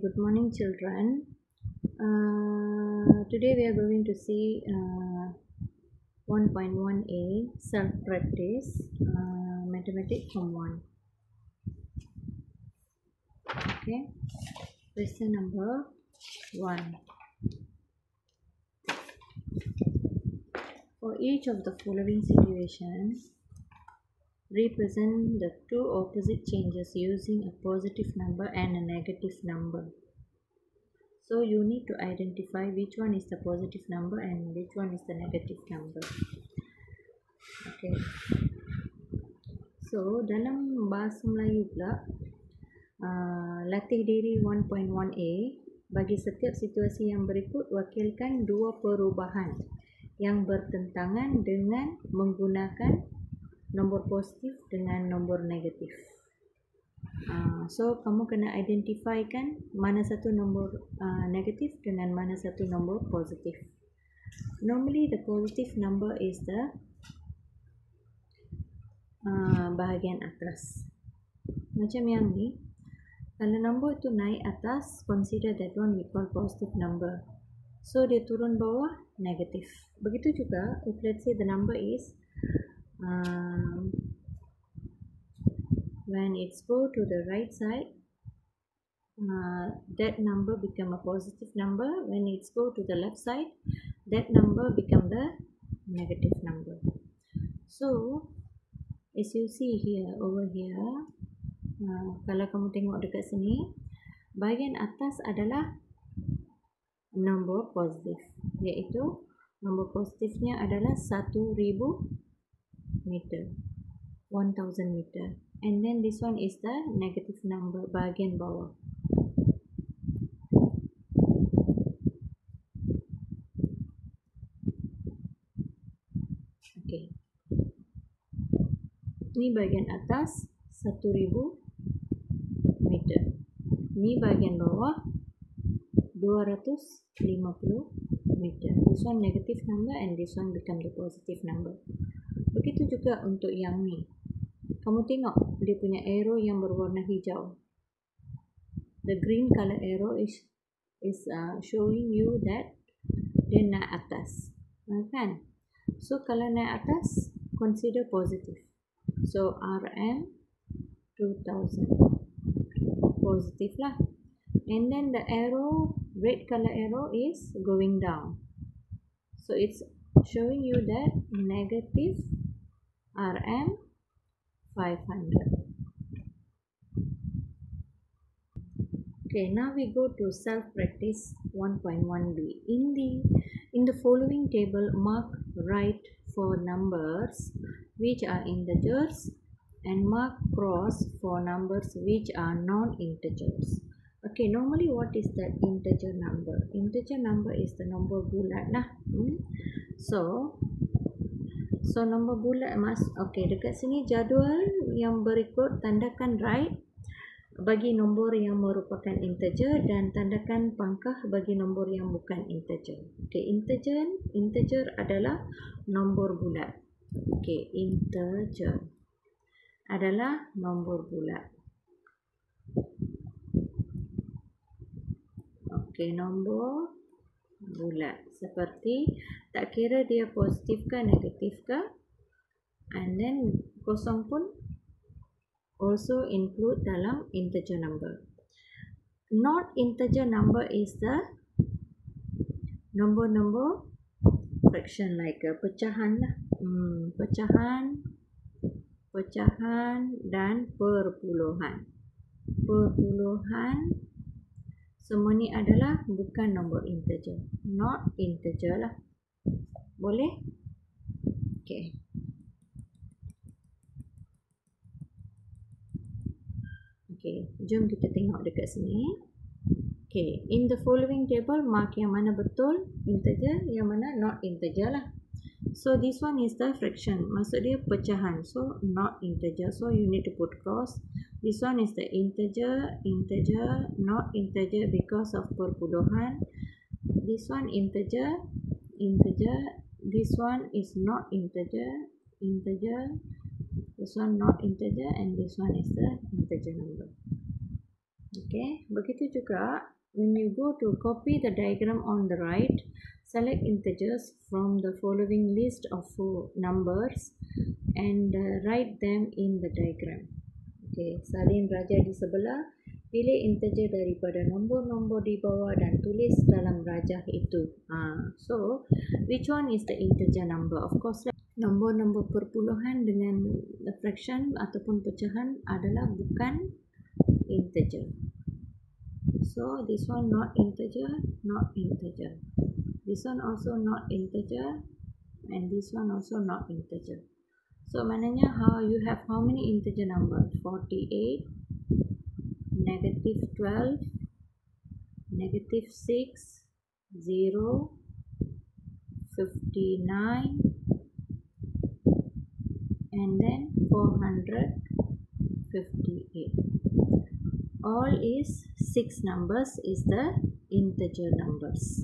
Good morning, children. Today we are going to see 1.1a self-practice mathematics from 1. Okay, question number 1. For each of the following situations, represent the two opposite changes using a positive number and a negative number. So you need to identify which one is the positive number and which one is the negative number. Okay. So dalam bahasa Melayu pula, latih diri 1.1a, bagi setiap situasi yang berikut wakilkan dua perubahan yang bertentangan dengan menggunakan nombor positif dengan nombor negatif. So kamu kena identifykan mana satu nombor negatif dengan mana satu nombor positif. Normally the positive number is the bahagian atas. Macam yang ni, kalau nombor tu naik atas, consider that one we call positive number. So dia turun bawah, negatif. Begitu juga if let's say the number is when it's go to the right side, that number become a positive number. When it's go to the left side, that number become the negative number. So as you see here, over here, kalau kamu tengok dekat sini, bahagian atas adalah nombor positif, iaitu nombor positifnya adalah 1000 meter, 1000 meter. And then this one is the negative number, bahagian bawah. Okay. Ni bahagian atas 1000 meter. Ni bahagian bawah 250 meter. This one negative number and this one become the positive number. Begitu juga untuk yang ni. Kamu tengok dia punya arrow yang berwarna hijau. The green color arrow is showing you that dia naik atas. Kan? So kalau naik atas, consider positive. So RM 2000. Positif lah. And then the arrow, red color arrow is going down. So it's showing you that negative RM 500. Okay, now we go to self-practice 1.1b. In the following table, mark right for numbers which are integers and mark cross for numbers which are non-integers. Okay, normally what is the integer number? Integer number is the nombor bulat lah. So nombor bulat okay, dekat sini jadual yang berikut, tandakan right bagi nombor yang merupakan integer dan tandakan pangkah bagi nombor yang bukan integer. Okay, integer adalah nombor bulat. Okay, integer adalah nombor bulat. Okay, nombor bulat. Seperti tak kira dia positif ke negatif ke, and then kosong pun also include dalam integer number. Not integer number is the nombor-nombor fraction like pecahan lah. Pecahan dan perpuluhan. Perpuluhan semua ni adalah bukan nombor integer. Not integer lah. Boleh? Okay. Okay, jom kita tengok dekat sini. Okay, in the following table, mark yang mana betul integer, yang mana not integer lah. So this one is the fraction, maksud dia pecahan. So not integer, so you need to put cross. This one is the integer, not integer because of perpuluhan. This one integer. This one is not integer. This one not integer, and this one is the integer number. Okay, begitu juga when you go to copy the diagram on the right, select integers from the following list of 4 numbers and write them in the diagram. Okay, salin raja di sebelah, pilih integer daripada nombor-nombor di bawah dan tulis dalam rajah itu. So, which one is the integer number? Of course, nombor-nombor perpuluhan dengan fraction ataupun pecahan adalah bukan integer. So, this one not integer, not integer. This one also not integer, and this one also not integer. So, maknanya you have how many integer number? 48, -12, -6, 0, 59, and then 458. All is 6 numbers is the integer numbers.